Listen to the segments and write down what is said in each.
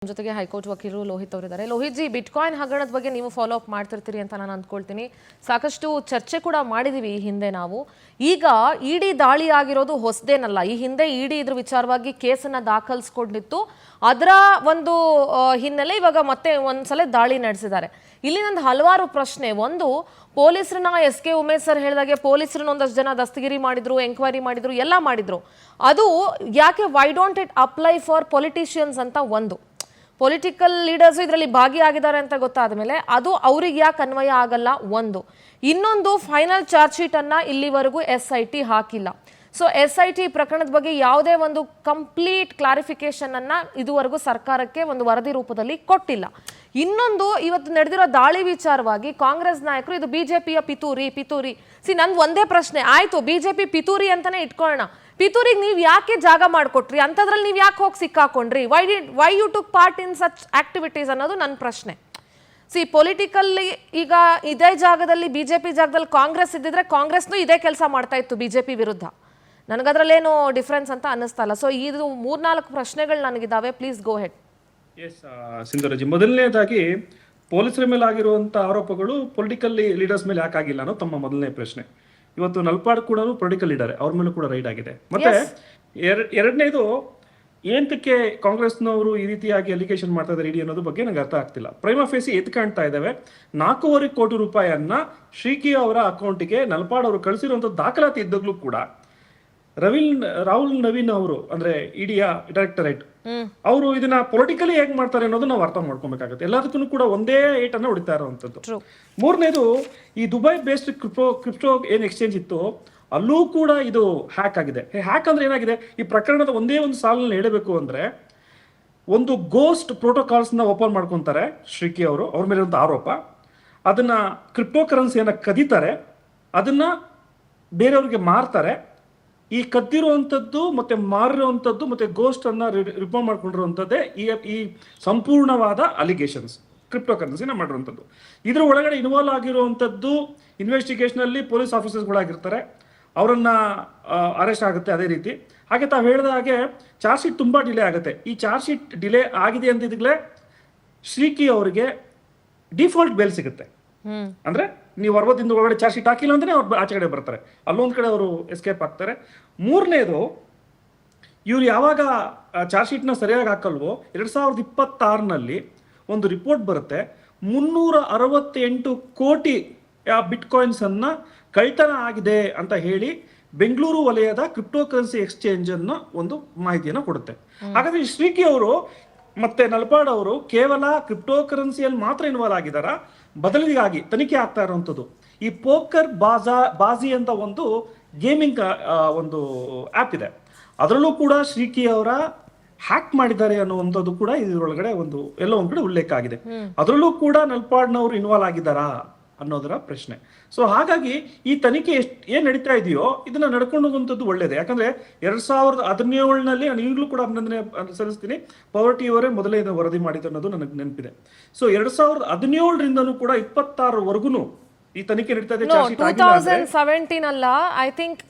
ಜೊತೆಗೆ ಹೈಕೋರ್ಟ್ ವಕೀಲರು ಲೋಹಿತ್ ಅವರಿದ್ದಾರೆ. ಲೋಹಿತ್ ಜಿ, ಬಿಟ್ಕಾಯಿನ್ ಹಗರಣದ ಬಗ್ಗೆ ನೀವು ಫಾಲೋ ಅಪ್ ಮಾಡ್ತಿರ್ತೀರಿ ಅಂತ ನಾನು ಅಂದ್ಕೊಳ್ತೀನಿ. ಸಾಕಷ್ಟು ಚರ್ಚೆ ಕೂಡ ಮಾಡಿದೀವಿ ಈ ಹಿಂದೆ ನಾವು. ಈಗ ಇಡಿ ದಾಳಿ ಆಗಿರೋದು ಹೊಸದೇನಲ್ಲ. ಈ ಹಿಂದೆ ಇಡಿ ಇದ್ರ ವಿಚಾರವಾಗಿ ಕೇಸನ್ನ ದಾಖಲಿಸಿಕೊಂಡಿತ್ತು. ಅದರ ಒಂದು ಹಿನ್ನೆಲೆ ಇವಾಗ ಮತ್ತೆ ಒಂದ್ಸಲ ದಾಳಿ ನಡೆಸಿದ್ದಾರೆ. ಇಲ್ಲಿ ನಂದು ಹಲವಾರು ಪ್ರಶ್ನೆ. ಒಂದು, ಪೊಲೀಸರನ್ನ ಎಸ್.ಕೆ. ಉಮೇಶ್ ಸರ್ ಹೇಳಿದಾಗೆ ಪೊಲೀಸರನ್ನ ಒಂದಷ್ಟು ಜನ ದಸ್ತಗಿರಿ ಮಾಡಿದ್ರು, ಎಂಕ್ವೈರಿ ಮಾಡಿದ್ರು, ಎಲ್ಲ ಮಾಡಿದ್ರು. ಅದು ಯಾಕೆ why don't it apply for politicians ಅಂತ ಒಂದು. ಪೊಲಿಟಿಕಲ್ ಲೀಡರ್ಸ್ ಇದರಲ್ಲಿ ಭಾಗಿಯಾಗಿದ್ದಾರೆ ಅಂತ ಗೊತ್ತಾದ ಮೇಲೆ ಅದು ಅವ್ರಿಗೆ ಯಾಕೆ ಅನ್ವಯ ಆಗಲ್ಲ ಒಂದು. ಇನ್ನೊಂದು, ಫೈನಲ್ ಚಾರ್ಜ್ ಶೀಟ್ ಅನ್ನ ಇಲ್ಲಿವರೆಗೂ SIT ಹಾಕಿಲ್ಲ. ಸೊ SIT ಪ್ರಕರಣದ ಬಗ್ಗೆ ಯಾವುದೇ ಒಂದು ಕಂಪ್ಲೀಟ್ ಕ್ಲಾರಿಫಿಕೇಶನ್ ಅನ್ನ ಇದುವರೆಗೂ ಸರ್ಕಾರಕ್ಕೆ ಒಂದು ವರದಿ ರೂಪದಲ್ಲಿ ಕೊಟ್ಟಿಲ್ಲ. ಇನ್ನೊಂದು, ಇವತ್ತು ನಡೆದಿರೋ ದಾಳಿ ವಿಚಾರವಾಗಿ ಕಾಂಗ್ರೆಸ್ ನಾಯಕರು ಇದು ಬಿಜೆಪಿಯ ಪಿತೂರಿ. ನಂದು ಒಂದೇ ಪ್ರಶ್ನೆ, ಆಯ್ತು ಬಿಜೆಪಿ ಪಿತೂರಿ ಅಂತಾನೆ ಇಟ್ಕೊಳ್ಳೋಣ, ಪಿತೂರಿಗೆ ನೀವು ಯಾಕೆ ಜಾಗ ಮಾಡಿಕೊಟ್ರಿ? ಅಂಥದ್ರಲ್ಲಿ ನೀವು ಯಾಕೆ ಹೋಗಿ ಸಿಕ್ಕಾಕೊಂಡ್ರಿ? Why you took part in such activities ಅನ್ನೋದು ನನ್ನ ಪ್ರಶ್ನೆ. ಪೊಲಿಟಿಕಲ್ಲಿ ಈಗ ಇದೇ ಜಾಗದಲ್ಲಿ ಬಿಜೆಪಿ ಜಾಗದಲ್ಲಿ ಕಾಂಗ್ರೆಸ್ ಇದ್ದಿದ್ರೆ ಕಾಂಗ್ರೆಸ್ನು ಇದೇ ಕೆಲಸ ಮಾಡ್ತಾ ಇತ್ತು ಬಿಜೆಪಿ ವಿರುದ್ಧ. ನನಗದ್ರಲ್ಲೇನು ಡಿಫ್ರೆನ್ಸ್ ಅಂತ ಅನ್ನಿಸ್ತಲ್ಲ. ಸೊ ಇದು 3-4 ಪ್ರಶ್ನೆಗಳು ನನಗಿದಾವೆ. Please go ahead. ಎಸ್ ಸಿಂಧೂರಜಿ, ಮೊದಲನೇದಾಗಿ ಪೊಲೀಸರ ಮೇಲೆ ಆಗಿರುವಂತ ಆರೋಪಗಳು ಪೊಲಿಟಿಕಲ್ ಲೀಡರ್ಸ್ ಮೇಲೆ ಯಾಕಾಗಿಲ್ಲ ಅನ್ನೋ ತಮ್ಮ ಮೊದಲನೇ ಪ್ರಶ್ನೆ. ಇವತ್ತು ನಲ್ಪಾಡ್ ಕೂಡ ಪೊಲಿಟಿಕಲ್ ಲೀಡರ್, ಅವ್ರ ಮೇಲೂ ಕೂಡ ರೈಡ್ ಆಗಿದೆ. ಮತ್ತೆ ಎರಡನೇದು, ಏನಕ್ಕೆ ಕಾಂಗ್ರೆಸ್ನವರು ಈ ರೀತಿಯಾಗಿ ಅಲಿಗೇಷನ್ ಮಾಡ್ತಾ ಇದ್ದಾರೆ ಇಡಿ ಅನ್ನೋದ್ರ ಬಗ್ಗೆ ನಂಗೆ ಅರ್ಥ ಆಗ್ತಿಲ್ಲ. ಪ್ರೈಮಾ ಫೇಸಿ ಎದ್ದು ಕಾಣ್ತಾ ಇದ್ದಾವೆ. 4.5 ಕೋಟಿ ರೂಪಾಯಿಯನ್ನ ಶ್ರೀಕಿ ಅವರ ಅಕೌಂಟ್ಗೆ ನಲ್ಪಾಡ್ ಅವರು ಕಳಿಸಿರುವಂತ ದಾಖಲಾತಿ ಇದ್ದಾಗಲೂ ಕೂಡ ರಾಹುಲ್ ನವೀನ್ ಅವರು, ಅಂದ್ರೆ ಇಡಿಯ ಡೈರೆಕ್ಟರೇಟ್, ಅವರು ಇದನ್ನ ಪೊಲಿಟಿಕಲಿ ಹೇಗ್ ಮಾಡ್ತಾರೆ ಅನ್ನೋದು ನಾವು ಅರ್ಥ ಮಾಡ್ಕೊಬೇಕಾಗುತ್ತೆ. ಎಲ್ಲದಕ್ಕೂ ಕೂಡ ಒಂದೇ ಏಟ್ ಅನ್ನ ಹೊಡಿತಾ ಇರುವಂತದ್ದು. ಮೂರನೇದು, ಈ ದುಬೈ ಬೇಸ್ಡ್ ಕ್ರಿಪ್ಟೋ ಏನ್ ಎಕ್ಸ್ಚೇಂಜ್ ಇತ್ತು ಅಲ್ಲೂ ಕೂಡ ಇದು ಹ್ಯಾಕ್ ಆಗಿದೆ. ಹ್ಯಾಕ್ ಅಂದ್ರೆ ಏನಾಗಿದೆ, ಈ ಪ್ರಕರಣದ ಒಂದೇ ಒಂದು ಸಾಲಿನಲ್ಲಿ ಹೇಳಬೇಕು ಅಂದ್ರೆ, ಒಂದು ಗೋಸ್ಟ್ ಪ್ರೋಟೋಕಾಲ್ಸ್ ನ ಓಪನ್ ಮಾಡ್ಕೊಂತಾರೆ ಶ್ರೀಕಿ ಅವರು, ಅವ್ರ ಮೇಲೆ ಒಂದು ಆರೋಪ. ಅದನ್ನ ಕ್ರಿಪ್ಟೋ ಕರೆನ್ಸಿಯನ್ನ ಕದೀತಾರೆ, ಅದನ್ನ ಬೇರೆಯವ್ರಿಗೆ ಮಾರ್ತಾರೆ. ಈ ಕದ್ದಿರುವಂಥದ್ದು ಮತ್ತೆ ಮಾರಿರುವಂಥದ್ದು ಮತ್ತೆ ಗೋಸ್ಟ್ ಅನ್ನ ರಿಪೋರ್ಟ್ ಮಾಡ್ಕೊಂಡಿರುವಂಥದ್ದೇ ಈ ಸಂಪೂರ್ಣವಾದ ಅಲಿಗೇಷನ್ಸ್. ಕ್ರಿಪ್ಟೋ ಕರೆನ್ಸಿನ ಮಾಡಿರುವಂಥದ್ದು. ಇದ್ರ ಒಳಗಡೆ ಇನ್ವಾಲ್ವ್ ಆಗಿರುವಂಥದ್ದು ಇನ್ವೆಸ್ಟಿಗೇಷನ್ ಅಲ್ಲಿ ಪೊಲೀಸ್ ಆಫೀಸರ್ಸ್ಗಳಾಗಿರ್ತಾರೆ, ಅವರನ್ನ ಅರೆಸ್ಟ್ ಆಗುತ್ತೆ. ಅದೇ ರೀತಿ ಹಾಗೆ ತಾವು ಹೇಳಿದ ಹಾಗೆ ಚಾರ್ಜ್ ಶೀಟ್ ತುಂಬಾ ಡಿಲೇ ಆಗುತ್ತೆ. ಈ ಚಾರ್ಜ್ ಶೀಟ್ ಡಿಲೇ ಆಗಿದೆ ಅಂತಿದ್ಲೇ ಶ್ರೀಕಿ ಅವರಿಗೆ ಡಿಫಾಲ್ಟ್ ಬೇಲ್ ಸಿಗುತ್ತೆ. ಅಂದ್ರೆ ನೀವು 60 ದಿನದ ಒಳಗಡೆ ಚಾರ್ಜ್ ಶೀಟ್ ಹಾಕಿಲ್ಲ ಅಂದ್ರೆ ಅವ್ರು ಆಚೆ ಕಡೆ ಬರ್ತಾರೆ, ಅಲ್ಲೊಂದ್ ಕಡೆ ಅವರು ಎಸ್ಕೇಪ್ ಆಗ್ತಾರೆ. ಮೂರನೇದು, ಇವ್ರು ಯಾವಾಗ ಚಾರ್ಜ್ ಶೀಟ್ ನ ಸರಿಯಾಗಿ ಹಾಕಲ್ವೋ 2026ನಲ್ಲಿ ಒಂದು ರಿಪೋರ್ಟ್ ಬರುತ್ತೆ, 368 ಕೋಟಿ ಬಿಟ್ಕಾಯಿನ್ಸ್ ಅನ್ನ ಕಳ್ತನ ಆಗಿದೆ ಅಂತ ಹೇಳಿ ಬೆಂಗಳೂರು ವಲಯದ ಕ್ರಿಪ್ಟೋ ಕರೆನ್ಸಿ ಎಕ್ಸ್ಚೇಂಜ್ ಅನ್ನ ಒಂದು ಮಾಹಿತಿಯನ್ನ ಕೊಡುತ್ತೆ. ಹಾಗಾದ್ರೆ ಶ್ರೀಕಿ ಅವರು ಮತ್ತೆ ನಲ್ಪಾಡ್ ಅವರು ಕೇವಲ ಕ್ರಿಪ್ಟೋ ಕರೆನ್ಸಿಯಲ್ಲಿ ಮಾತ್ರ ಇನ್ವಾಲ್ವ್ ಆಗಿದಾರ? ಬದಲಿಗಾಗಿ ತನಿಖೆ ಆಗ್ತಾ ಇರುವಂತದ್ದು ಈ ಪೋಕರ್ ಬಾಜಿ ಅಂತ ಒಂದು ಗೇಮಿಂಗ್ ಒಂದು ಆಪ್ ಇದೆ, ಅದರಲ್ಲೂ ಕೂಡ ಶ್ರೀಕಿ ಅವರ ಹ್ಯಾಕ್ ಮಾಡಿದ್ದಾರೆ ಅನ್ನುವಂಥದ್ದು ಕೂಡ ಇದರೊಳಗಡೆ ಎಲ್ಲೋ ಒಂದ್ ಕಡೆ ಉಲ್ಲೇಖ ಆಗಿದೆ. ಅದರಲ್ಲೂ ಕೂಡ ನಲ್ಪಾಡ್ನವರು ಇನ್ವಾಲ್ವ್ ಆಗಿದ್ದಾರಾ ಅನ್ನೋದರ ಪ್ರಶ್ನೆ. ಸೊ ಹಾಗಾಗಿ ಈ ತನಿಖೆ ಏನ್ ನಡೀತಾ ಇದೆಯೋ ಇದನ್ನ ನಡ್ಕೊಂಡು ಹೋಗುವಂಥದ್ದು ಒಳ್ಳೇದು. ಯಾಕಂದ್ರೆ 2017ನಲ್ಲಿ ನಾನು ಈಗಲೂ ಕೂಡ ಅಭಿನಂದನೆ ಸಲ್ಲಿಸ್ತೀನಿ, ಪವರ್ಟಿ ಅವರೇ ಮೊದಲೇ ವರದಿ ಮಾಡಿದ್ದು ಅನ್ನೋದು ನನಗೆ ನೆನಪಿದೆ. ಸೊ 2017ರಿಂದನೂ ಕೂಡ 26ವರೆಗೂ ಈ ತನಿಖೆ ನಡೀತಾ ಇದೆ. 2017 ಅಲ್ಲ, I think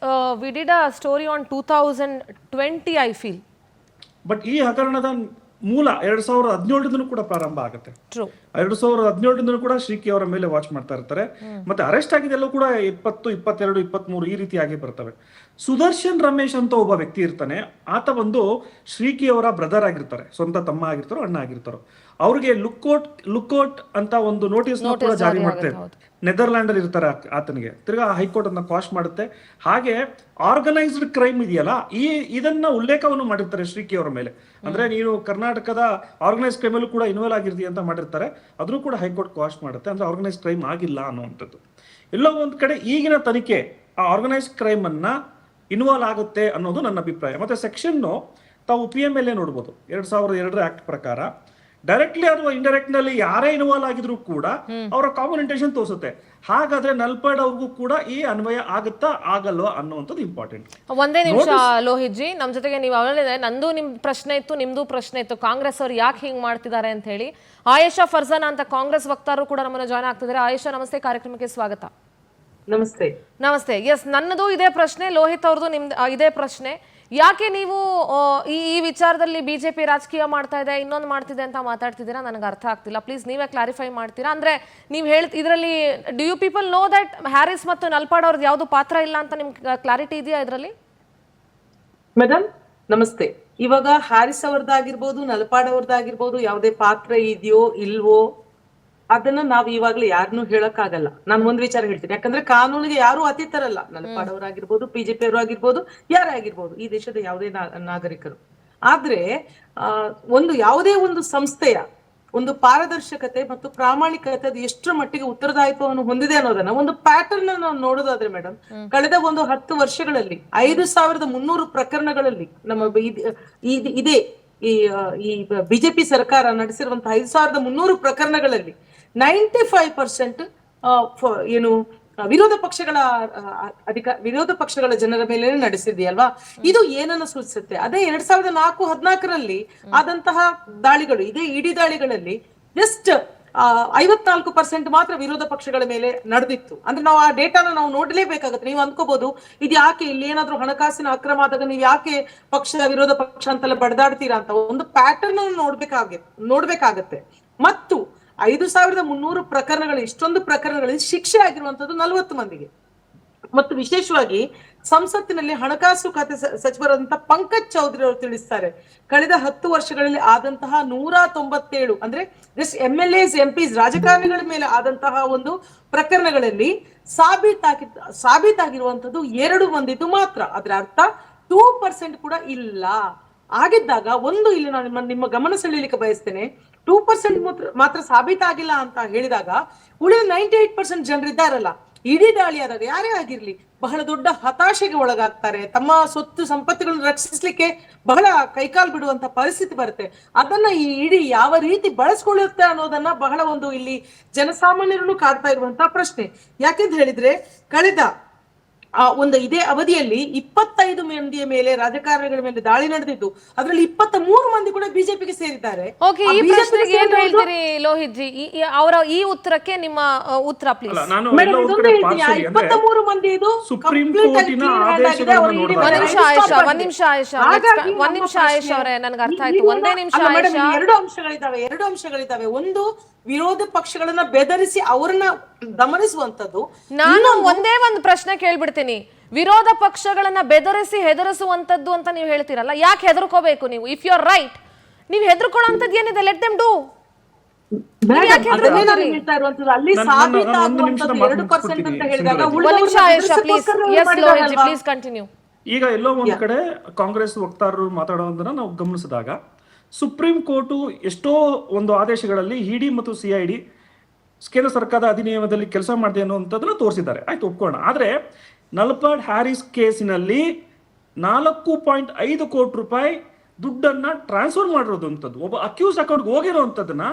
we did a story on 2020 I feel. But ಈ ಹಗರಣದ ಮೂಲ 2017ರಿಂದನೂ ಕೂಡ ಪ್ರಾರಂಭ ಆಗುತ್ತೆ. 2017ರಿಂದನೂ ಕೂಡ ಶ್ರೀಕಿ ಅವರ ಮೇಲೆ ವಾಚ್ ಮಾಡ್ತಾ ಇರ್ತಾರೆ. ಮತ್ತೆ ಅರೆಸ್ಟ್ ಆಗಿದೆಲ್ಲೂ ಕೂಡ 20, 22, 23 ಈ ರೀತಿಯಾಗಿ ಬರ್ತವೆ. ಸುದರ್ಶನ್ ರಮೇಶ್ ಅಂತ ಒಬ್ಬ ವ್ಯಕ್ತಿ ಇರ್ತಾನೆ. ಆತ ಶ್ರೀಕಿ ಅವರ ಬ್ರದರ್ ಆಗಿರ್ತಾರೆ, ಸ್ವಂತ ತಮ್ಮ ಆಗಿರ್ತಾರೋ ಅಣ್ಣ ಆಗಿರ್ತಾರೋ. ಅವ್ರಿಗೆ ಲುಕ್ಔಟ್ ಅಂತ ಒಂದು ನೋಟಿಸ್ ಕೂಡ ಜಾರಿ ಮಾಡ್ತಾರೆ. ನೆದರ್ಲ್ಯಾಂಡ್ ಅಲ್ಲಿ ಇರ್ತಾರೆ ಆತನಿಗೆ. ತಿರ್ಗಾ ಹೈಕೋರ್ಟ್ ಅನ್ನ ಕ್ವಾಶ್ ಮಾಡುತ್ತೆ. ಹಾಗೆ ಆರ್ಗನೈಸ್ಡ್ ಕ್ರೈಮ್ ಇದೆಯಲ್ಲ, ಇದನ್ನ ಉಲ್ಲೇಖವನ್ನು ಮಾಡಿರ್ತಾರೆ ಶ್ರೀಕಿ ಅವರ ಮೇಲೆ. ಅಂದ್ರೆ ನೀನು ಕರ್ನಾಟಕದ ಆರ್ಗನೈಸ್ ಕ್ರೈಮ್ ಅಲ್ಲೂ ಕೂಡ ಇನ್ವಾಲ್ವ್ ಆಗಿರ್ತೀಯ ಅಂತ ಮಾಡಿರ್ತಾರೆ. ಅದನ್ನು ಕೂಡ ಹೈಕೋರ್ಟ್ ಕ್ವಾಶ್ ಮಾಡುತ್ತೆ. ಅಂದ್ರೆ ಆರ್ಗನೈಸ್ ಕ್ರೈಮ್ ಆಗಿಲ್ಲ ಅನ್ನುವಂಥದ್ದು. ಎಲ್ಲೋ ಒಂದ್ ಕಡೆ ಈಗಿನ ತನಿಖೆ ಆ ಆರ್ಗನೈಸ್ ಕ್ರೈಮ್ ಅನ್ನ ಇನ್ವಾಲ್ವ್ ಆಗುತ್ತೆ ಅನ್ನೋದು ನನ್ನ ಅಭಿಪ್ರಾಯ. ಮತ್ತೆ ಸೆಕ್ಷನ್ ತಾವು PMLA ನೋಡ್ಬೋದು, 2002 ಆಕ್ಟ್ ಪ್ರಕಾರ ಡೈರೆಕ್ಟ್ಲಿ ಅಥವಾ ಇಂಡೈರೆಕ್ಟ್ ನಲ್ಲಿ ಯಾರೇ ಇನ್ವಾಲ್ವ್ ಆಗಿದ್ರು ಕೂಡ ಅವರ ಕಾಮನ್ ಇಂಟೆನ್ಷನ್ ತೋರಿಸುತ್ತೆ. ಹಾಗಾದ್ರೆ ನಲ್ಪಾಡ್ ಅವ್ರಿಗೂ ಕೂಡ ಈ ಅನ್ವಯ ಆಗುತ್ತಾ ಆಗಲ್ವಾ ಅನ್ನುವಂಥದ್ದು ಇಂಪಾರ್ಟೆಂಟ್. ಒಂದೇ ನಿಮಿಷ ಲೋಹಿತ್ ಜಿ, ನಮ್ ಜೊತೆಗೆ ನೀವು ಅವಳಿದೆ, ನಂದು ನಿಮ್ ಪ್ರಶ್ನೆ ಇತ್ತು, ನಿಮ್ದು ಪ್ರಶ್ನೆ ಇತ್ತು, ಕಾಂಗ್ರೆಸ್ ಅವ್ರು ಯಾಕೆ ಹಿಂಗ್ ಮಾಡ್ತಿದ್ದಾರೆ ಅಂತ ಹೇಳಿ. ಆಯೇಷಾ ಫರ್ಜಾನಾ ಅಂತ ಕಾಂಗ್ರೆಸ್ ವಕ್ತಾರರು ಕೂಡ ನಮ್ಮನ್ನು ಜಾಯ್ನ್ ಆಗ್ತಿದ್ದಾರೆ. ಆಯೇಷಾ, ನಮಸ್ತೆ, ಕಾರ್ಯಕ್ರಮಕ್ಕೆ ಸ್ವಾಗತ. ನಮಸ್ತೆ. ನಮಸ್ತೆ. ಎಸ್, ನನ್ನದು ಇದೇ ಪ್ರಶ್ನೆ, ಲೋಹಿತ್ ಅವ್ರದ್ದು ನಿಮ್ದು ಇದೇ ಪ್ರಶ್ನೆ. ಯಾಕೆ ನೀವು ಈ ವಿಚಾರದಲ್ಲಿ ಬಿಜೆಪಿ ರಾಜಕೀಯ ಮಾಡ್ತಾ ಇದೆ, ಇನ್ನೊಂದು ಮಾಡ್ತಿದೆ ಅಂತ ಮಾತಾಡ್ತಿದ್ದೀರಾ? ನನಗೆ ಅರ್ಥ ಆಗ್ತಿಲ್ಲ. ಪ್ಲೀಸ್ ನೀವೇ ಕ್ಲಾರಿಫೈ ಮಾಡ್ತೀರಾ? ಅಂದ್ರೆ ನೀವು ಇದರಲ್ಲಿ do you people know that Haris ಮತ್ತು ನಲ್ಪಾಡ್ ಅವ್ರದ್ದು ಯಾವುದು ಪಾತ್ರ ಇಲ್ಲ ಅಂತ ನಿಮ್ಗೆ ಕ್ಲಾರಿಟಿ ಇದೆಯಾ ಇದರಲ್ಲಿ? ಮೇಡಮ್ ನಮಸ್ತೆ. ಇವಾಗ ಹ್ಯಾರಿಸ್ ಅವ್ರದ್ದಾಗಿರ್ಬೋದು, ನಲ್ಪಾಡ್ ಅವ್ರದ್ದಾಗಿರ್ಬೋದು, ಯಾವುದೇ ಪಾತ್ರ ಇದೆಯೋ ಇಲ್ವೋ ಅದನ್ನ ನಾವ್ ಇವಾಗ್ಲೇ ಯಾರನ್ನೂ ಹೇಳಕ್ಕಾಗಲ್ಲ. ನಾನು ಒಂದ್ ವಿಚಾರ ಹೇಳ್ತೀನಿ, ಯಾಕಂದ್ರೆ ಕಾನೂನಿಗೆ ಯಾರು ಅತೀತರಲ್ಲ. ನಲ್ಪಾಡ್ ಅವರಾಗಿರ್ಬೋದು, ಬಿಜೆಪಿ ಅವರು ಆಗಿರ್ಬೋದು, ಯಾರೇ ಆಗಿರ್ಬೋದು, ಈ ದೇಶದ ಯಾವುದೇ ನಾಗರಿಕರು. ಆದ್ರೆ ಯಾವುದೇ ಒಂದು ಸಂಸ್ಥೆಯ ಒಂದು ಪಾರದರ್ಶಕತೆ ಮತ್ತು ಪ್ರಾಮಾಣಿಕತೆ ಅದು ಎಷ್ಟರ ಮಟ್ಟಿಗೆ ಉತ್ತರದಾಯಿತ್ವವನ್ನು ಹೊಂದಿದೆ ಅನ್ನೋದನ್ನ ಒಂದು ಪ್ಯಾಟರ್ನ್ ನಾವು ನೋಡೋದಾದ್ರೆ ಮೇಡಮ್, ಕಳೆದ ಒಂದು 10 ವರ್ಷಗಳಲ್ಲಿ 5300 ಪ್ರಕರಣಗಳಲ್ಲಿ ನಮ್ಮ ಇದೇ ಈ ಬಿಜೆಪಿ ಸರ್ಕಾರ ನಡೆಸಿರುವಂತಹ 5300 ಪ್ರಕರಣಗಳಲ್ಲಿ 95% ಏನು ವಿರೋಧ ಪಕ್ಷಗಳ ಜನರ ಮೇಲೆ ನಡೆಸಿದೆಯಲ್ವಾ. ಇದು ಏನನ್ನ ಸೂಚಿಸುತ್ತೆ? ಅದೇ 2014 ಆದಂತಹ ದಾಳಿಗಳು, ಇದೇ ಇಡಿ ದಾಳಿಗಳಲ್ಲಿ ಜಸ್ಟ್ 54% ಮಾತ್ರ ವಿರೋಧ ಪಕ್ಷಗಳ ಮೇಲೆ ನಡೆದಿತ್ತು. ಅಂದ್ರೆ ನಾವು ಆ ಡೇಟಾನ ನಾವು ನೋಡ್ಲೇಬೇಕಾಗತ್ತೆ. ನೀವು ಅನ್ಕೋಬಹುದು ಇದು ಯಾಕೆ, ಇಲ್ಲಿ ಏನಾದ್ರೂ ಹಣಕಾಸಿನ ಅಕ್ರಮ ಆದಾಗ ನೀವು ಯಾಕೆ ವಿರೋಧ ಪಕ್ಷ ಅಂತೆಲ್ಲ ಬಡದಾಡ್ತೀರಾ ಅಂತ. ಒಂದು ಪ್ಯಾಟರ್ನ್ ನೋಡ್ಬೇಕಾಗತ್ತೆ. ಮತ್ತು 5300 ಪ್ರಕರಣಗಳು, ಇಷ್ಟೊಂದು ಪ್ರಕರಣಗಳಲ್ಲಿ ಶಿಕ್ಷೆ ಆಗಿರುವಂತದ್ದು 40 ಮಂದಿಗೆ. ಮತ್ತು ವಿಶೇಷವಾಗಿ ಸಂಸತ್ತಿನಲ್ಲಿ ಹಣಕಾಸು ಖಾತೆ ಸಚಿವರಾದಂತಹ ಪಂಕಜ್ ಚೌಧರಿ ಅವರು ತಿಳಿಸ್ತಾರೆ, ಕಳೆದ 10 ವರ್ಷಗಳಲ್ಲಿ ಆದಂತಹ 197 ಅಂದ್ರೆ ಜಸ್ಟ್ MLAs MPs ರಾಜಕಾರಣಿಗಳ ಮೇಲೆ ಆದಂತಹ ಒಂದು ಪ್ರಕರಣಗಳಲ್ಲಿ ಸಾಬೀತಾಗಿರುವಂತದ್ದು 2 ಮಂದಿದು ಮಾತ್ರ. ಅದರ ಅರ್ಥ 2% ಕೂಡ ಇಲ್ಲ. ಆಗಿದ್ದಾಗ ಇಲ್ಲಿ ನಾನು ನಿಮ್ಮ ಗಮನ ಸೆಳೆಯಲಿಕ್ಕೆ ಬಯಸ್ತೇನೆ, 2% ಮಾತ್ರ ಸಾಬೀತಾಗಿಲ್ಲ ಅಂತ ಹೇಳಿದಾಗ ಉಳಿದ 98% ಜನರಿದ್ದಾರಲ್ಲ, ಇಡೀ ದಾಳಿ ಆದಾಗ ಯಾರೇ ಆಗಿರ್ಲಿ ಬಹಳ ದೊಡ್ಡ ಹತಾಶೆಗೆ ಒಳಗಾಗ್ತಾರೆ. ತಮ್ಮ ಸೊತ್ತು ಸಂಪತ್ತುಗಳನ್ನು ರಕ್ಷಿಸ್ಲಿಕ್ಕೆ ಬಹಳ ಕೈಕಾಲು ಬಿಡುವಂತ ಪರಿಸ್ಥಿತಿ ಬರುತ್ತೆ. ಅದನ್ನ ಈ ಇಡೀ ಯಾವ ರೀತಿ ಬಳಸ್ಕೊಳ್ಳುತ್ತೆ ಅನ್ನೋದನ್ನ ಬಹಳ ಒಂದು ಇಲ್ಲಿ ಜನಸಾಮಾನ್ಯರನ್ನು ಕಾಡ್ತಾ ಇರುವಂತಹ ಪ್ರಶ್ನೆ. ಯಾಕೆಂತ ಹೇಳಿದ್ರೆ ಕಳೆದ ಇದೇ ಅವಧಿಯಲ್ಲಿ 25 ಮಂದಿಯ ಮೇಲೆ ರಾಜಕಾರಣಿಗಳ ಮೇಲೆ ದಾಳಿ ನಡೆದಿದ್ದು, ಅದರಲ್ಲಿ 23 ಮಂದಿ ಕೂಡ ಬಿಜೆಪಿಗೆ ಸೇರಿದ್ದಾರೆ. ಈ ಪ್ರಶ್ನೆಗೆ ಏನ್ ಹೇಳ್ತೀರಿ ಲೋಹಿತ್ ಜಿ? ಅವರ ಈ ಉತ್ತರಕ್ಕೆ ನಿಮ್ಮ ಉತ್ತರ ಪ್ಲೀಸ್. 23 ಮಂದಿ ಇದು ಒಂದ್ ನಿಮಿಷ ಆಯೇಷಾ ಅವರೇ, ನನ್ಗೆ ಅರ್ಥ ಆಯ್ತು. ಒಂದೇ ನಿಮಿಷ ಆಯೇಷಾ. 2 ಅಂಶಗಳಿದ್ದಾವೆ. ಒಂದು, ವಿರೋಧ ಪಕ್ಷಗಳನ್ನ ಬೆದರಿಸಿ ಅವರನ್ನ ದಮನಿಸುವಂತದ್ದು. ನಾನು ಒಂದೇ ಒಂದು ಪ್ರಶ್ನೆ ಕೇಳ್ಬಿಡ್ತೀನಿ. ವಿರೋಧ ಪಕ್ಷಗಳನ್ನ ಬೆದರಿಸಿ ಹೆದರಿಸುವಂತದ್ದು ಅಂತ ನೀವು ಹೇಳ್ತೀರಲ್ಲ, ಯಾಕೆ ಹೆದರ್ಕೋಬೇಕು ನೀವು? ಇಫ್ ಯು ಆರ್ ರೈಟ್, ನೀವು ಹೆದರ್ಕೊಳ್ಳೋಂಥದ್ದು ಏನಿದೆ? Let them do. ಅಲ್ಲಿ ಸಾಬೀತಾಗುವಂತದ್ದು 2% ಅಂತ ಹೇಳಿದಾಗ ಈಗ ಎಲ್ಲೋ ಒಂದ್ ಕಡೆ ಕಾಂಗ್ರೆಸ್ ವಕ್ತಾರರು ಮಾತಾಡೋದನ್ನ ನಾವು ಗಮನಿಸಿದಾಗ, ಸುಪ್ರೀಂ ಕೋರ್ಟು ಎಷ್ಟೋ ಒಂದು ಆದೇಶಗಳಲ್ಲಿ ಇಡಿ ಮತ್ತು CID ಕೇಂದ್ರ ಸರ್ಕಾರದ ಅಧಿನಿಯಮದಲ್ಲಿ ಕೆಲಸ ಮಾಡಿದೆ ಅನ್ನುವಂಥದ್ದನ್ನು ತೋರಿಸಿದ್ದಾರೆ. ಆಯ್ತು, ಒಪ್ಕೊಳ್ಳೋಣ. ಆದರೆ ನಲ್ಪಾಡ್ ಹ್ಯಾರಿಸ್ ಕೇಸಿನಲ್ಲಿ 4.5 ಕೋಟಿ ರೂಪಾಯಿ ದುಡ್ಡನ್ನ ಟ್ರಾನ್ಸ್ಫರ್ ಮಾಡಿರೋದಂಥದ್ದು, ಒಬ್ಬ ಅಕ್ಯೂಸ್ ಅಕೌಂಟ್ಗೆ ಹೋಗಿರೋವಂಥದ್ದನ್ನ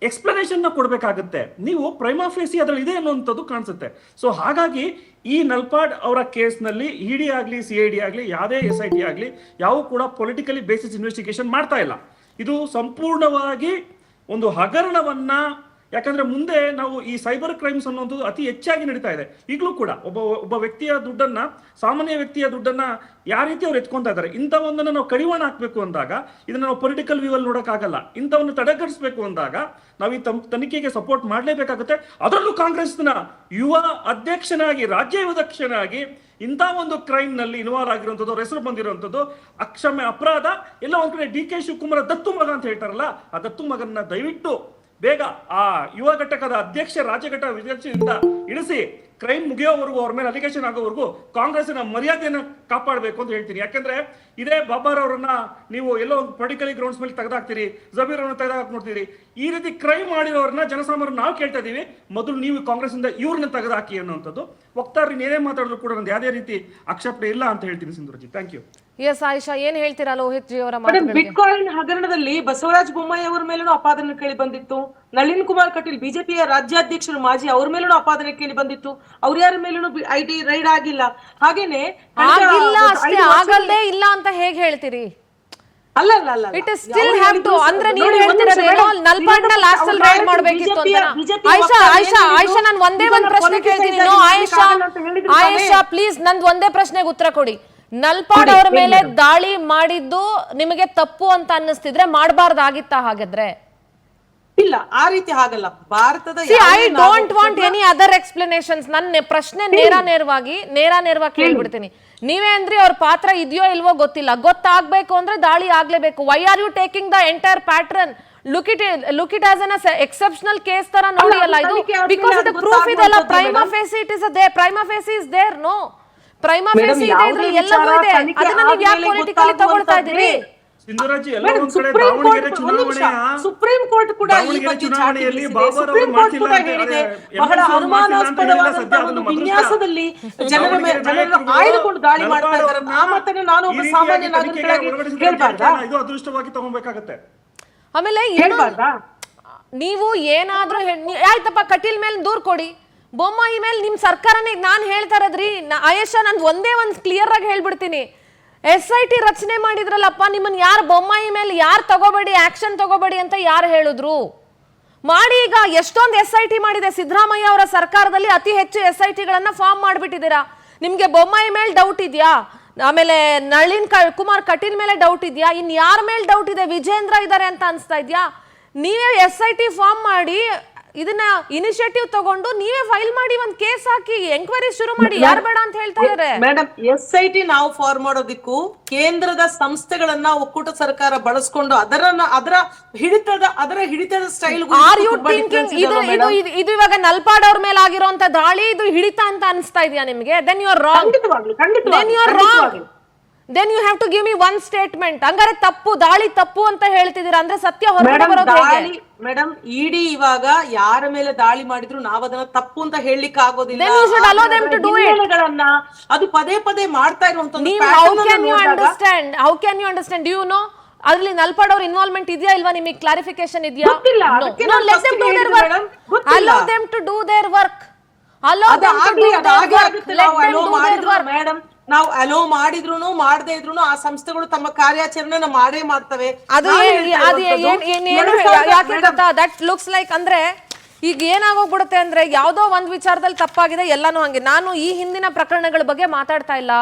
ಎಕ್ಸ್ಪ್ಲನೇಷನ್ ಕೊಡಬೇಕಾಗುತ್ತೆ. ನೀವು ಪ್ರೈಮಾ ಫೇಸಿ ಅದರಲ್ಲಿ ಇದೆ ಅನ್ನುವಂಥದ್ದು ಕಾಣಿಸುತ್ತೆ. ಸೊ ಹಾಗಾಗಿ ಈ ನಲ್ಪಾಡ್ ಅವರ ಕೇಸ್ನಲ್ಲಿ ಇಡಿ ಆಗಲಿ CID ಆಗಲಿ ಯಾವುದೇ SIT ಆಗಲಿ ಯಾವ ಕೂಡ ಪೊಲಿಟಿಕಲಿ ಬೇಸಿಸ್ ಇನ್ವೆಸ್ಟಿಗೇಷನ್ ಮಾಡ್ತಾ ಇಲ್ಲ. ಇದು ಸಂಪೂರ್ಣವಾಗಿ ಒಂದು ಹಗರಣವನ್ನ, ಯಾಕಂದ್ರೆ ಮುಂದೆ ನಾವು ಈ ಸೈಬರ್ ಕ್ರೈಮ್ಸ್ ಅನ್ನುವಂಥದ್ದು ಅತಿ ಹೆಚ್ಚಾಗಿ ನಡೀತಾ ಇದೆ. ಈಗಲೂ ಕೂಡ ಒಬ್ಬ ವ್ಯಕ್ತಿಯ ದುಡ್ಡನ್ನ, ಸಾಮಾನ್ಯ ವ್ಯಕ್ತಿಯ ದುಡ್ಡನ್ನ ಯಾವ ರೀತಿ ಅವ್ರು ಎತ್ಕೊಂತಾ ಇದ್ದಾರೆ, ಇಂಥವೊಂದನ್ನು ನಾವು ಕಡಿವಾಣ ಹಾಕ್ಬೇಕು ಅಂದಾಗ ಇದನ್ನ ನಾವು ಪೊಲಿಟಿಕಲ್ ವ್ಯೂ ಅಲ್ಲಿ ನೋಡೋಕ್ಕಾಗಲ್ಲ. ಇಂಥವನ್ನು ತಡೆಗಟ್ಟಿಸಬೇಕು ಅಂದಾಗ ನಾವು ಈ ತನಿಖೆಗೆ ಸಪೋರ್ಟ್ ಮಾಡಲೇಬೇಕಾಗುತ್ತೆ. ಅದರಲ್ಲೂ ಕಾಂಗ್ರೆಸ್ನ ಯುವ ಅಧ್ಯಕ್ಷನಾಗಿ, ರಾಜ್ಯ ಅಧ್ಯಕ್ಷನಾಗಿ ಇಂಥ ಒಂದು ಕ್ರೈಮ್ ನಲ್ಲಿ ಇನ್ವಾಲ್ವ್ ಆಗಿರುವಂಥದ್ದು, ಹೆಸರು ಬಂದಿರುವಂಥದ್ದು ಅಕ್ಷಮ್ಯ ಅಪರಾಧ. ಎಲ್ಲ ಒಂದ್ ಕಡೆ DK ಶಿವಕುಮಾರ್ ದತ್ತು ಮಗ ಅಂತ ಹೇಳ್ತಾರಲ್ಲ, ಆ ದತ್ತು ಮಗನ್ನ ದಯವಿಟ್ಟು ಬೇಗ ಆ ಯುವ ಘಟಕದ ರಾಜ್ಯ ಘಟಕ ಅಧ್ಯಕ್ಷದಿಂದ ಇಳಿಸಿ ಕ್ರೈಮ್ ಮುಗಿಯೋವರೆಗೂ, ಅವ್ರ ಮೇಲೆ ಅಲಿಗೇಷನ್ ಆಗೋವರೆಗೂ ಕಾಂಗ್ರೆಸ್ನ ಮರ್ಯಾದೆಯನ್ನು ಕಾಪಾಡಬೇಕು ಅಂತ ಹೇಳ್ತೀನಿ. ಯಾಕಂದ್ರೆ ಇದೇ ಬಾಬಾರ್ ಅವರನ್ನ ನೀವು ಎಲ್ಲೋ ಒಂದು ಪೊಲಿಟಿಕಲಿ ಗ್ರೌಂಡ್ಸ್ ಮೇಲೆ ತೆಗೆದಾಕ್ತೀರಿ, ಜಬೀರ್ ಅವ್ರನ್ನ ತೆಗೆದಾಕ್ ನೋಡ್ತೀರಿ. ಈ ರೀತಿ ಕ್ರೈಮ್ ಮಾಡಿರೋರನ್ನ ಜನಸಾಮಾನ್ಯರು ನಾವು ಕೇಳ್ತಾ ಇದೀವಿ, ಮೊದಲು ನೀವು ಕಾಂಗ್ರೆಸ್ ಇಂದ ಇವ್ರನ್ನ ತೆಗೆದಾಕಿ ಅನ್ನುವಂಥದ್ದು. ವಕ್ತಾರರು ಏನೇ ಮಾತಾಡಿದ್ರು ಕೂಡ ನಂದು ಯಾವುದೇ ರೀತಿ ಆಕ್ಷೇಪಣೆ ಇಲ್ಲ ಅಂತ ಹೇಳ್ತೀನಿ. ಸಿಂಧೂರಜಿ, ಥ್ಯಾಂಕ್ ಯು. ಎಸ್ ಆಯಿಷಾ, ಏನ್ ಹೇಳ್ತೀರಾ ಲೋಹಿತ್ ಜಿ ಅವರ ಮಾತುಗಳಿಗೆ? ಬಿಟ್ಕಾಯಿನ್ ಹಗರಣದಲ್ಲಿ ಬಸವರಾಜ ಬೊಮ್ಮಾಯಿ ಅವರ ಮೇಲೂ ಅಪಾದನೆ ಕೇಳಿ ಬಂದಿತ್ತು. ನಳಿನ್ ಕುಮಾರ್ ಕಟೀಲ್ ಬಿಜೆಪಿಯ ರಾಜ್ಯಾಧ್ಯಕ್ಷರು ಮಾಜಿ, ಅವ್ರ ಮೇಲೂ ಅಪಾದನೆ ಕೇಳಿ ಬಂದಿತ್ತು. ಅವ್ರ ಯಾರ ಮೇಲೂ ಐಟಿ ರೈಡ್ ಆಗಿಲ್ಲ. ಹಾಗೇನೆ ಆಗಲ್ಲೇ ಇಲ್ಲ ಅಂತ ಹೇಗೆ ಹೇಳ್ತೀರಿ? ಅಲ್ಲ, it is still have to. ಅಂದ್ರೆ ನೀವು ಹೇಳ್ತಿರೋದು ಏನೋ ನಲ್ಪಾಡ್ನ ಲಾಸ್ಟ್ ಅಲ್ಲಿ ರೈಡ್ ಮಾಡಬೇಕಿತ್ತು ಅಂತ. ಆಯಿಷಾ ನಾನು ಒಂದೇ ಒಂದು ಪ್ರಶ್ನೆ ಕೇಳ್ತೀನಿ. ಆಯಿಷಾ ಪ್ಲೀಸ್, ನಂದು ಒಂದೇ ಪ್ರಶ್ನೆಗೆ ಉತ್ತರ ಕೊಡಿ. ನಲ್ಪಾಡ್ ಅವ್ರ ಮೇಲೆ ದಾಳಿ ಮಾಡಿದ್ದು ನಿಮಗೆ ತಪ್ಪು ಅಂತ ಅನ್ನಿಸ್ತಿದ್ರೆ ಮಾಡಬಾರ್ದಾಗಿತ್ತಾ ಹಾಗಾದ್ರೆ? ಇಲ್ಲ, ಆ ರೀತಿ ಹಾಗಲ್ಲ. ಭಾರತದ I don't want any other explanations. ನನ್ನ ಪ್ರಶ್ನೆ ನೇರವಾಗಿ ಕೇಳ್ಬಿಡ್ತೀನಿ. ನೀವೇ ಅಂದ್ರಿ ಅವ್ರ ಪಾತ್ರ ಇದೆಯೋ ಇಲ್ವೋ ಗೊತ್ತಿಲ್ಲ, ಗೊತ್ತಾಗ್ಬೇಕು ಅಂದ್ರೆ ದಾಳಿ ಆಗ್ಲೇಬೇಕು. Why are you taking the entire pattern? look it as an exceptional case ತರ ನೋಡಿ ಅಲ್ಲ ಇದು, because the proof ಇದೆಲ್ಲ prima facie it is there, prima facie is there, no prima facie ಇದೆ, ಇದ್ರಲ್ಲಿ ಎಲ್ಲವೂ ಇದೆ. ಅದನ್ನ ನೀವು ಯಾಕೆ ಪೊಲಿಟಿಕಲಿ ತಗೊಳ್ತಾ ಇದ್ದೀರಿ? ಸಿಂಧುರಾಜಿ, ಎಲ್ಲ ಒಂದ್ ಕಡೆ ದಾವಣಗೆರೆ ಸುಪ್ರೀಂ ಕೋರ್ಟ್ ಕೂಡ ಈ ಬಗ್ಗೆ ಚುನಾವಣೆಯಲ್ಲಿ ಸುಪ್ರೀಂ ಕೋರ್ಟ್ ಕೂಡ ಹೇಳಿದೆ, ಬಹಳ ಅನುಮಾನಾಸ್ಪದವಾದಂತಹ ಒಂದು ವಿನ್ಯಾಸದಲ್ಲಿ ಜನರ ಆಯ್ದುಕೊಂಡು ದಾಳಿ ಮಾಡ್ತಾ ಇದ್ದಾರೆ. ಆ ಮಾತನ್ನ ನಾನು ಒಬ್ಬ ಸಾಮಾನ್ಯ ನಾಗರಿಕರಾಗಿ ಹೇಳ್ಬಾರ್ದಾ? ಇದು ಅದೃಷ್ಟವಾಗಿ ತಗೊಬೇಕಾಗತ್ತೆ. ಆಮೇಲೆ ನೀವು ಏನಾದ್ರೂ ಆಯ್ತಪ್ಪ, ಕಟೀಲ್ ಮೇಲೆ ದೂರ್ ಕೊಡಿ, ಬೊಮ್ಮಾಯಿ ಮೇಲೆ ನಿಮ್ ಸರ್ಕಾರನೇ. ನಾನ್ ಹೇಳ್ತಾ ಇರೋದ್ರಿ ಆಯೇಷಾ, ನಾನು ಒಂದೇ ಒಂದ್ ಕ್ಲಿಯರ್ ಆಗಿ ಹೇಳ್ಬಿಡ್ತೀನಿ. SIT ರಚನೆ ಮಾಡಿದ್ರಲ್ಲಪ್ಪ, ನಿಮ್ಮನ್ನ ಯಾರು ಬೊಮ್ಮಾಯಿ ಮೇಲೆ ಯಾರು ತಗೋಬೇಡಿ, ಆಕ್ಷನ್ ತಗೋಬೇಡಿ ಅಂತ ಯಾರು ಹೇಳಿದ್ರು? ಮಾಡಿ. ಈಗ ಎಷ್ಟೊಂದು SIT ಮಾಡಿದೆ ಸಿದ್ದರಾಮಯ್ಯ ಅವರ ಸರ್ಕಾರದಲ್ಲಿ, ಅತಿ ಹೆಚ್ಚು SITಗಳನ್ನ ಫಾರ್ಮ್ ಮಾಡ್ಬಿಟ್ಟಿದ್ದೀರಾ. ನಿಮ್ಗೆ ಬೊಮ್ಮಾಯಿ ಮೇಲೆ ಡೌಟ್ ಇದೆಯಾ? ಆಮೇಲೆ ನಳಿನ್ ಕುಮಾರ್ ಕಟೀಲ್ ಮೇಲೆ ಡೌಟ್ ಇದೆಯಾ? ಇನ್ ಯಾರ ಮೇಲೆ ಡೌಟ್ ಇದೆ? ವಿಜೇಂದ್ರ ಇದ್ದಾರೆ ಅಂತ ಅನ್ಸ್ತಾ ಇದೆಯಾ? ನೀವೇ SIT ಫಾರ್ಮ್ ಮಾಡಿ, ಇದನ್ನ ಇನಿಷಿಯೇಟಿವ್ ತಗೊಂಡು ನೀವೇ ಫೈಲ್ ಮಾಡಿ, ಒಂದ್ ಕೇಸ್ ಹಾಕಿ, ಎಂಕ್ವೈರಿ ಶುರು ಮಾಡಿ. ಯಾರು ಬೇಡ ಅಂತ ಹೇಳ್ತಾ ಇದಾರೆ? ಮೇಡಮ್, SIT ನಾವು ಫಾರ್ಮ್ ಮಾಡೋದಿಕ್ಕೂ ಕೇಂದ್ರದ ಸಂಸ್ಥೆಗಳನ್ನ ಒಕ್ಕೂಟ ಸರ್ಕಾರ ಬಳಸ್ಕೊಂಡು ಅದರ ಹಿಡಿತದ ಸ್ಟೈಲ್. ಆರ್ ಯು ಥಿಂಕಿಂಗ್ ಇದು ಇವಾಗ ನಲ್ಪಾಡ್ ಅವ್ರ ಮೇಲೆ ಆಗಿರುವಂತ ದಾಳಿ ಇದು ಹಿಡಿತ ಅಂತ ಅನಿಸ್ತಾ ಇದೆಯಾ ನಿಮ್ಗೆ? Then you are wrong. then you have to give me one statement. ಹಂಗಾರೆ ತಪ್ಪು, ದಾಳಿ ತಪ್ಪು ಅಂತ ಹೇಳ್ತಿದ್ದೀರಾ ಅಂದ್ರೆ ಸತ್ಯ ಹೊರಗಡೆ ಬರೋದು ಹೇಗೆ? ಮೇಡಮ್, ಇಡಿ ಇವಾಗ ಯಾರ ಮೇಲೆ ದಾಳಿ ಮಾಡಿದ್ರು ನಾವು ಅದನ್ನ ತಪ್ಪು ಅಂತ ಹೇಳಲಿಕ್ಕೆ ಆಗೋದಿಲ್ಲ. ಅದು ಪದೇ ಪದೇ ಮಾಡ್ತಾ ಇರುವಂತದ್ದು. how can you understand? Do you know ಅದ್ರಲ್ಲಿ ನಲ್ಪಾಡ್ ಅವ್ರ ಇನ್ವಾಲ್ವ್ಮೆಂಟ್ ಇದೆಯಾ ಇಲ್ವಾ? ನಿಮಗೆ ಕ್ಲಾರಿಫಿಕೇಶನ್ ಇದೆಯಾ? No, let them do their work. Allow them to do their work. Madam, ನಾವು ಅಲೋ ಮಾಡಿದ್ರು ಮಾಡದೇ ಇದ್ರು ಆ ಸಂಸ್ಥೆಗಳು ತಮ್ಮ ಕಾರ್ಯಾಚರಣೆ ಮಾಡೇ ಮಾಡ್ತವೆ. ದಟ್ ಲುಕ್ಸ್ ಲೈಕ್ ಅಂದ್ರೆ ಈಗ ಏನಾಗೋಗ್ಬಿಡುತ್ತೆ ಅಂದ್ರೆ, ಯಾವ್ದೋ ಒಂದ್ ವಿಚಾರದಲ್ಲಿ ತಪ್ಪಾಗಿದೆ ಎಲ್ಲಾನು ಹಂಗೆ. ನಾನು ಈ ಹಿಂದಿನ ಪ್ರಕರಣಗಳ ಬಗ್ಗೆ ಮಾತಾಡ್ತಾ ಇಲ್ಲ,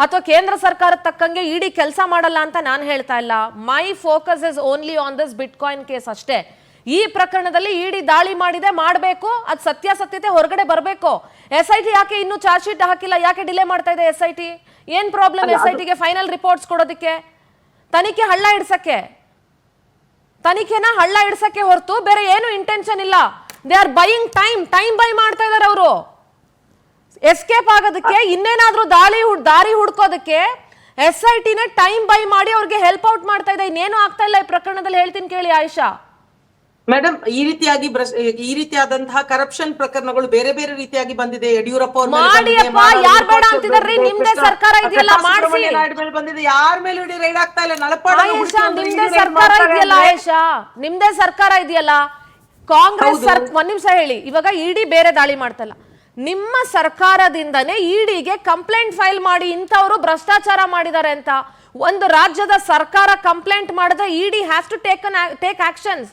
ಅಥವಾ ಕೇಂದ್ರ ಸರ್ಕಾರದ ತಕ್ಕಂಗೆ ಇಡಿ ಕೆಲಸ ಮಾಡಲ್ಲ ಅಂತ ನಾನು ಹೇಳ್ತಾ ಇಲ್ಲ. My focus is only on this bitcoin case ಅಷ್ಟೇ. ಈ ಪ್ರಕರಣದಲ್ಲಿ ಇಡಿ ದಾಳಿ ಮಾಡಿದೆ, ಮಾಡಬೇಕು, ಅದು ಸತ್ಯಾಸತ್ಯತೆ ಹೊರಗಡೆ ಬರಬೇಕು. SIT ಯಾಕೆ ಇನ್ನೂ ಚಾರ್ಜ್ ಶೀಟ್ ಹಾಕಿಲ್ಲ? ಯಾಕೆ ಡಿಲೇ ಮಾಡ್ತಾ ಇದೆ SIT? ಏನ್ ಪ್ರಾಬ್ಲಮ್ SITಗೆ ಫೈನಲ್ ರಿಪೋರ್ಟ್ಸ್ ಕೊಡೋದಕ್ಕೆ? ತನಿಖೆನ ಹಳ್ಳ ಇಡ್ಸಕ್ಕೆ ಹೊರತು ಬೇರೆ ಏನು ಇಂಟೆನ್ಷನ್ ಇಲ್ಲ. They are buying time by ಮಾಡ್ತಾ ಇದಾರೆ ಅವರು ಎಸ್ಕೇಪ್ ಆಗೋದಕ್ಕೆ. ಇನ್ನೇನಾದ್ರೂ ದಾರಿ ಹುಡ್ಕೋದಕ್ಕೆ SITನೇ ಟೈಮ್ ಬೈ ಮಾಡಿ ಅವ್ರಿಗೆ ಹೆಲ್ಪ್ ಔಟ್ ಮಾಡ್ತಾ ಇದೆ. ಇನ್ನೇನು ಆಗ್ತಾ ಇಲ್ಲ ಈ ಪ್ರಕರಣದಲ್ಲಿ. ಹೇಳ್ತೀನಿ ಕೇಳಿ ಆಯಿಷಾ ಮೇಡಮ್, ಈ ರೀತಿಯಾದಂತಹ ಕರಪ್ಷನ್ ಪ್ರಕರಣಗಳು ಬೇರೆ ಬೇರೆ ರೀತಿಯಾಗಿ ಬಂದಿದೆ. ಯಡಿಯೂರಪ್ಪ ಅವ್ರ ನಿಮ್ದೇ ಸರ್ಕಾರ ಇದೆಯಲ್ಲ, ಬಂದಿದೆ. ಯಾರ ಮೇಲೆ ರೈಡ್ ಆಗ್ತಾ ಇಲ್ಲ. ನಿಮ್ದೇ ಸರ್ಕಾರ ಇದೆಯಲ್ಲ ಆಯೇಷಾ, ನಿಮ್ದೇ ಸರ್ಕಾರ ಇದೆಯಲ್ಲ. ಕಾಂಗ್ರೆಸ್ ಒಂದ್ ನಿಮಿಷ ಹೇಳಿ, ಇವಾಗ ಇಡಿ ಬೇರೆ ದಾಳಿ ಮಾಡ್ತಲ್ಲ, ನಿಮ್ಮ ಸರ್ಕಾರದಿಂದನೇ ಇಡಿಗೆ ಕಂಪ್ಲೇಂಟ್ ಫೈಲ್ ಮಾಡಿ ಇಂಥವ್ರು ಭ್ರಷ್ಟಾಚಾರ ಮಾಡಿದ್ದಾರೆ ಅಂತ ಒಂದು ರಾಜ್ಯದ ಸರ್ಕಾರ ಕಂಪ್ಲೇಂಟ್ ಮಾಡಿದ್ರೆ ED has to take actions.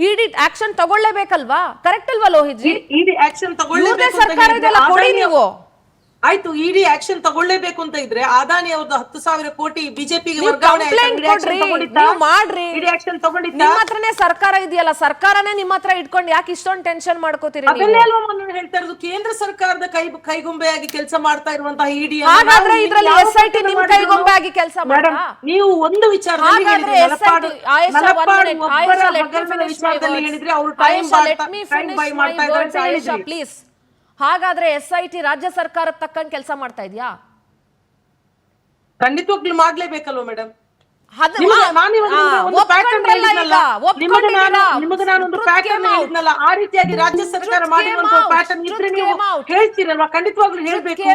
ED action ತಗೊಳ್ಳೇಬೇಕಲ್ವಾ? ಕರೆಕ್ಟ್ ಅಲ್ವಾ ಲೋಹಿತ್ ಜಿ? ಇಡಿ ಆಕ್ಷನ್ ತಗೊಳ್ಳೇಬೇಕು ಸರ್ಕಾರ ಇದೆಲ್ಲ ಕೊಡಿ ನೀವು. ಆಯ್ತು, ಇಡಿ ಆಕ್ಷನ್ ತಗೊಳ್ಳೇಬೇಕು ಅಂತ ಇದ್ರೆ ಅದಾನಿ ಅವ್ರದ್ದು 10,000 ಕೋಟಿ ಬಿಜೆಪಿಗೆ ವರ್ಗಾವಣೆ ಮಾಡ್ರಿ. ನಿಮ್ಮ ಹತ್ರನೇ ಸರ್ಕಾರ ಇದೆಯಲ್ಲ, ಸರ್ಕಾರನೇ ನಿಮ್ಮ ಹತ್ರ ಇಟ್ಕೊಂಡು ಯಾಕೆ ಇಷ್ಟೊಂದು ಟೆನ್ಷನ್ ಮಾಡ್ಕೋತೀರಿ? ಹೇಳ್ತಾ ಇರೋದು ಕೇಂದ್ರ ಸರ್ಕಾರದ ಕೈಗೊಂಬೆಯಾಗಿ ಕೆಲಸ ಮಾಡ್ತಾ ಇರುವಂತಹ ಇಡಿ. ಹಾಗಾದ್ರೆ ಇದ್ರಲ್ಲಿ SIT ನಿಮ್ ಕೈಗೊಂಬೆ ಆಗಿ ಕೆಲಸ ಮಾಡ್ತಾ? ನೀವು ಒಂದು ವಿಚಾರದಲ್ಲಿ ಹೇಳಿದ್ರೆ ಅವರು ಟೈಮ್ ಬೈ ಮಾಡ್ತಾ ಇದ್ದಾರೆ ಪ್ಲೀಸ್. ಹಾಗಾದ್ರೆ SIT ರಾಜ್ಯ ಸರ್ಕಾರದ ತಕ್ಕಂಗೆ ಕೆಲಸ ಮಾಡ್ತಾ ಇದೆಯಾ? ಖಂಡಿತವಾಗ್ಲೂ ಮಾಡ್ಲೇಬೇಕಲ್ವ ಮೇಡಮ್? ಆ ರೀತಿಯಾಗಿ ರಾಜ್ಯ ಸರ್ಕಾರ ಮಾಡಿರುವಂತಹ ಪ್ಯಾಟರ್ನ್ ಇದ್ರೆ ನೀವು ಹೇಳ್ತೀರಲ್ವಾ? ಖಂಡಿತವಾಗ್ಲೂ ಹೇಳ್ಬೇಕು.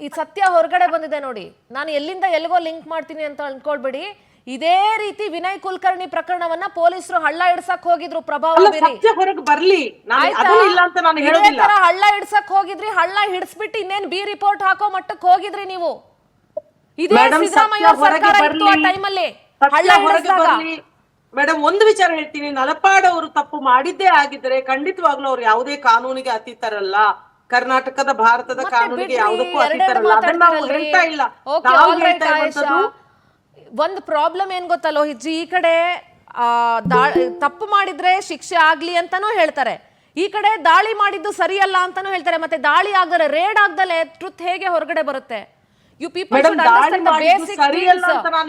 ಈ ಸತ್ಯ ಹೊರಗಡೆ ಬಂದಿದೆ ನೋಡಿ. ನಾನು ಎಲ್ಲಿಂದ ಎಲ್ಲಿಗೋ ಲಿಂಕ್ ಮಾಡ್ತೀನಿ ಅಂತ ಅನ್ಕೊಳ್ಬೇಡಿ. ಇದೇ ರೀತಿ ವಿನಯ್ ಕುಲಕರ್ಣಿ ಪ್ರಕರಣವನ್ನ ಪೊಲೀಸರು ಹಳ್ಳ ಇಡ್ಸಕ್ ಹೋಗಿದ್ರು. ಪ್ರಭಾವ ಹೊರಗೆ ಬರ್ಲಿ, ಹಳ್ಳ ಇಡ್ಸಕ್ ಹೋಗಿದ್ರಿ. ಹಳ್ಳ ಹಿಡಿಸ್ಬಿಟ್ಟು ಇನ್ನೇನ್ ಬಿ ರಿಪೋರ್ಟ್ ಹಾಕೋ ಮಟ್ಟಕ್ಕೆ ಹೋಗಿದ್ರಿ ನೀವು. ಇದೇ ಸಿದ್ದರಾಮಯ್ಯ ಸರ್ಕಾರ ಇತ್ತು ಆ ಟೈಮಲ್ಲಿ. ಮೇಡಮ್, ಒಂದು ವಿಚಾರ ಹೇಳ್ತೀನಿ. ನಲಪಾಡ್ ಅವರು ತಪ್ಪು ಮಾಡಿದ್ದೇ ಆಗಿದ್ರೆ ಖಂಡಿತವಾಗ್ಲೂ ಅವ್ರು ಯಾವುದೇ ಕಾನೂನಿಗೆ ಅತೀತರಲ್ಲ. ಕರ್ನಾಟಕದ ಭಾರತದ ಕಾನೂನಿಗೆ ಯಾವುದಕ್ಕೂ ಅತೀತರಲ್ಲ. ಅದನ್ನ ನಾವು ಹೇಳ್ತಾ ಇಲ್ಲ. Okay, ನಾವು all right, ಹೇಳ್ತಾ ಆಯೇಷಾ. ಇರುವಂತದ್ದು ಒಂದು ಪ್ರಾಬ್ಲಮ್ ಏನ್ ಗೊತ್ತಾ ಲೋಹಿತ್ ಜಿ, ಈ ಕಡೆ ತಪ್ಪು ಮಾಡಿದ್ರೆ ಶಿಕ್ಷೆ ಆಗ್ಲಿ ಅಂತಾನೂ ಹೇಳ್ತಾರೆ, ಈ ಕಡೆ ದಾಳಿ ಮಾಡಿದ್ದು ಸರಿಯಲ್ಲ ಅಂತಾನೂ ಹೇಳ್ತಾರೆ. ಮತ್ತೆ ದಾಳಿ ಆಗದರೆ ರೇಡ್ ಆಗ್ದಲೆ ಟ್ರುತ್ ಹೇಗೆ ಹೊರಗಡೆ ಬರುತ್ತೆ? ಯು ಪೀಪಲ್ ಮೇಡಮ್ ದಾಳಿ ಮಾಡಿದ್ದು ಸರಿಯಲ್ಲ ಅಂತ ನಾನು